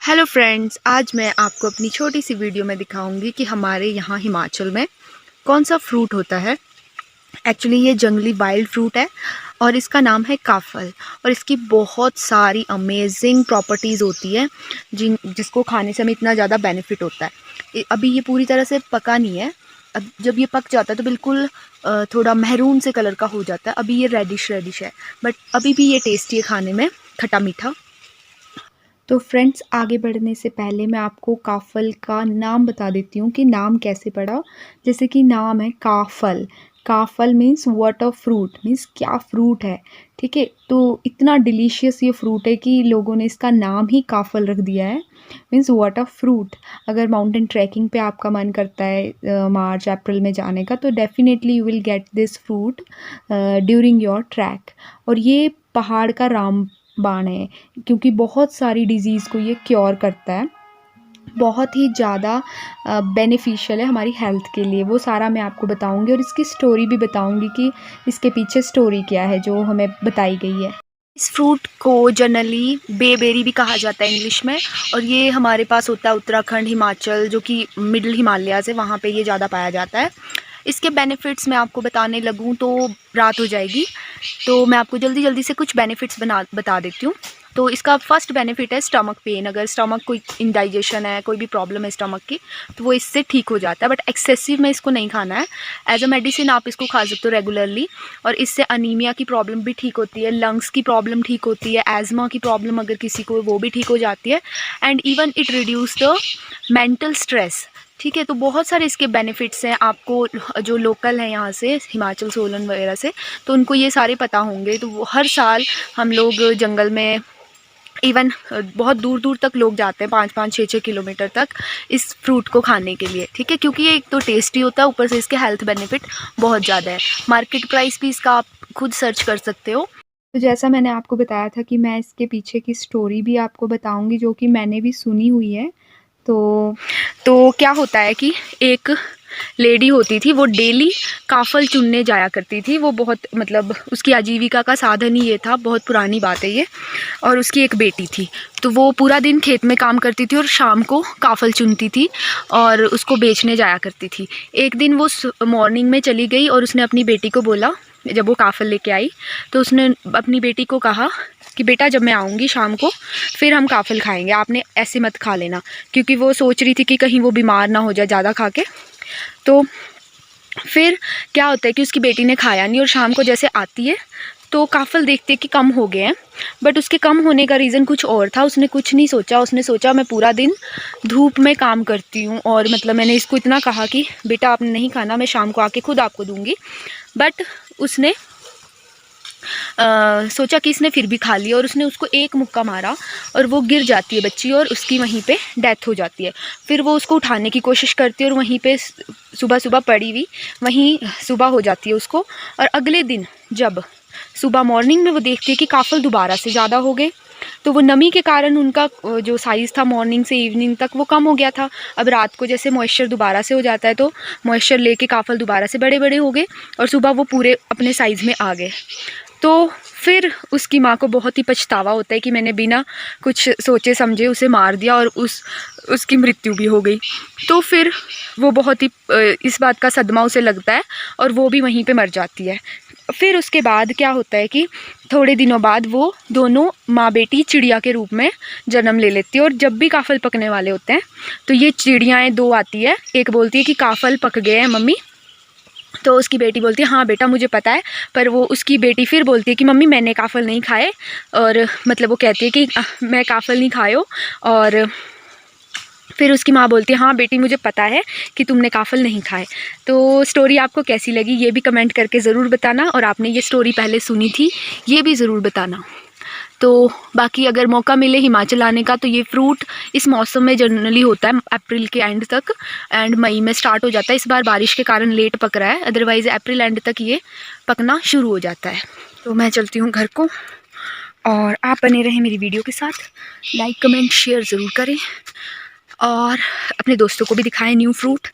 Hello friends, आज मैं आपको अपनी छोटी सी वीडियो में दिखाऊंगी कि हमारे यहाँ हिमाचल में कौन सा फ्रूट होता है। एक्चुअली ये जंगली वाइल्ड फ्रूट है और इसका नाम है काफल। और इसकी बहुत सारी अमेजिंग प्रॉपर्टीज़ होती है जिसको खाने से हमें इतना ज़्यादा बेनिफिट होता है। अभी ये पूरी तरह से पका नहीं है। अब जब ये पक जाता है तो बिल्कुल थोड़ा महरून से कलर का हो जाता है। अभी ये रेडिश है, बट अभी भी ये टेस्टी है खाने में, खट्टा मीठा। तो फ्रेंड्स, आगे बढ़ने से पहले मैं आपको काफ़ल का नाम बता देती हूँ कि नाम कैसे पड़ा। जैसे कि नाम है काफ़ल। काफ़ल means what a fruit, means क्या फ्रूट है। ठीक है, तो इतना डिलीशियस ये फ्रूट है कि लोगों ने इसका नाम ही काफ़ल रख दिया है, मीन्स व्हाट अ फ्रूट। अगर माउंटेन ट्रैकिंग पे आपका मन करता है मार्च अप्रैल में जाने का, तो definitely you will get this fruit during your track. और ये पहाड़ का रामबाण है, क्योंकि बहुत सारी डिज़ीज़ को ये क्योर करता है। बहुत ही ज़्यादा बेनिफिशियल है हमारी हेल्थ के लिए। वो सारा मैं आपको बताऊंगी और इसकी स्टोरी भी बताऊंगी कि इसके पीछे स्टोरी क्या है जो हमें बताई गई है। इस फ्रूट को जनरली बेबेरी भी कहा जाता है इंग्लिश में, और ये हमारे पास होता है उत्तराखंड, हिमाचल, जो कि मिडिल हिमालयाज़ है, वहाँ पे ये ज़्यादा पाया जाता है। इसके बेनिफिट्स मैं आपको बताने लगूँ तो रात हो जाएगी, तो मैं आपको जल्दी जल्दी से कुछ बेनिफिट्स बता देती हूँ। तो इसका फर्स्ट बेनिफिट है स्टमक पेन। अगर स्टमक कोई इंडाइजेशन है, कोई भी प्रॉब्लम है स्टमक की, तो वो इससे ठीक हो जाता है। बट एक्सेसिव में इसको नहीं खाना है। एज अ मेडिसिन आप इसको खा सकते हो रेगुलरली, और इससे अनीमिया की प्रॉब्लम भी ठीक होती है, लंग्स की प्रॉब्लम ठीक होती है, एज़मा की प्रॉब्लम अगर किसी को, वो भी ठीक हो जाती है। And even it reduce the mental stress. ठीक है, तो बहुत सारे इसके बेनिफिट्स हैं। आपको जो लोकल हैं यहाँ से, हिमाचल, सोलन वगैरह से, तो उनको ये सारे पता होंगे। तो वो हर साल हम लोग जंगल में, इवन बहुत दूर दूर तक लोग जाते हैं, 5-5, 6-6 किलोमीटर तक, इस फ्रूट को खाने के लिए। ठीक है, क्योंकि ये एक तो टेस्टी होता है, ऊपर से इसके हेल्थ बेनिफिट बहुत ज़्यादा है। मार्केट प्राइस भी इसका आप खुद सर्च कर सकते हो। तो जैसा मैंने आपको बताया था कि मैं इसके पीछे की स्टोरी भी आपको बताऊंगी, जो कि मैंने भी सुनी हुई है। तो क्या होता है कि एक लेडी होती थी, वो डेली काफ़ल चुनने जाया करती थी। वो बहुत, मतलब उसकी आजीविका का साधन ही ये था, बहुत पुरानी बात है ये। और उसकी एक बेटी थी, तो वो पूरा दिन खेत में काम करती थी और शाम को काफ़ल चुनती थी और उसको बेचने जाया करती थी। एक दिन वो मॉर्निंग में चली गई और उसने अपनी बेटी को बोला, जब वो काफ़ल लेके आई, तो उसने अपनी बेटी को कहा कि बेटा, जब मैं आऊँगी शाम को, फिर हम काफ़ल खाएंगे, आपने ऐसे मत खा लेना। क्योंकि वो सोच रही थी कि कहीं वो बीमार ना हो जाए ज़्यादा खा के। तो फिर क्या होता है कि उसकी बेटी ने खाया नहीं, और शाम को जैसे आती है तो काफ़ल देखते कि कम हो गए हैं। बट उसके कम होने का रीज़न कुछ और था। उसने कुछ नहीं सोचा, उसने सोचा मैं पूरा दिन धूप में काम करती हूँ, और मतलब मैंने इसको इतना कहा कि बेटा आपने नहीं खाना, मैं शाम को आके खुद आपको दूँगी। बट उसने सोचा कि इसने फिर भी खा लिया, और उसने उसको एक मुक्का मारा और वो गिर जाती है बच्ची, और उसकी वहीं पे डेथ हो जाती है। फिर वो उसको उठाने की कोशिश करती है, और वहीं पे सुबह सुबह पड़ी हुई वहीं सुबह हो जाती है उसको। और अगले दिन जब सुबह मॉर्निंग में वो देखती है कि काफ़ल दोबारा से ज़्यादा हो गए, तो वो नमी के कारण उनका जो साइज़ था मॉर्निंग से इवनिंग तक वो कम हो गया था। अब रात को जैसे मॉइस्चर दोबारा से हो जाता है, तो मॉइस्चर लेके काफ़ल दोबारा से बड़े बड़े हो गए, और सुबह वो पूरे अपने साइज़ में आ गए। तो फिर उसकी माँ को बहुत ही पछतावा होता है कि मैंने बिना कुछ सोचे समझे उसे मार दिया, और उसकी मृत्यु भी हो गई। तो फिर वो बहुत ही इस बात का सदमा उसे लगता है, और वो भी वहीं पे मर जाती है। फिर उसके बाद क्या होता है कि थोड़े दिनों बाद वो दोनों माँ बेटी चिड़िया के रूप में जन्म ले लेती है। और जब भी काफ़ल पकने वाले होते हैं, तो ये चिड़ियाएँ दो आती है। एक बोलती है कि काफ़ल पक गए हैं मम्मी, तो उसकी बेटी बोलती है हाँ बेटा मुझे पता है। पर वो उसकी बेटी फिर बोलती है कि मम्मी मैंने काफ़ल नहीं खाए, और मतलब वो कहती है कि मैं काफ़ल नहीं खायो। और फिर उसकी माँ बोलती है हाँ बेटी मुझे पता है कि तुमने काफ़ल नहीं खाए। तो स्टोरी आपको कैसी लगी ये भी कमेंट करके ज़रूर बताना, और आपने ये स्टोरी पहले सुनी थी ये भी ज़रूर बताना। तो बाकी अगर मौका मिले हिमाचल आने का, तो ये फ्रूट इस मौसम में जनरली होता है अप्रैल के एंड तक, एंड मई में स्टार्ट हो जाता है। इस बार बारिश के कारण लेट पक रहा है, अदरवाइज़ अप्रैल एंड तक ये पकना शुरू हो जाता है। तो मैं चलती हूँ घर को, और आप बने रहें मेरी वीडियो के साथ। लाइक कमेंट शेयर ज़रूर करें, और अपने दोस्तों को भी दिखाएं न्यू फ्रूट।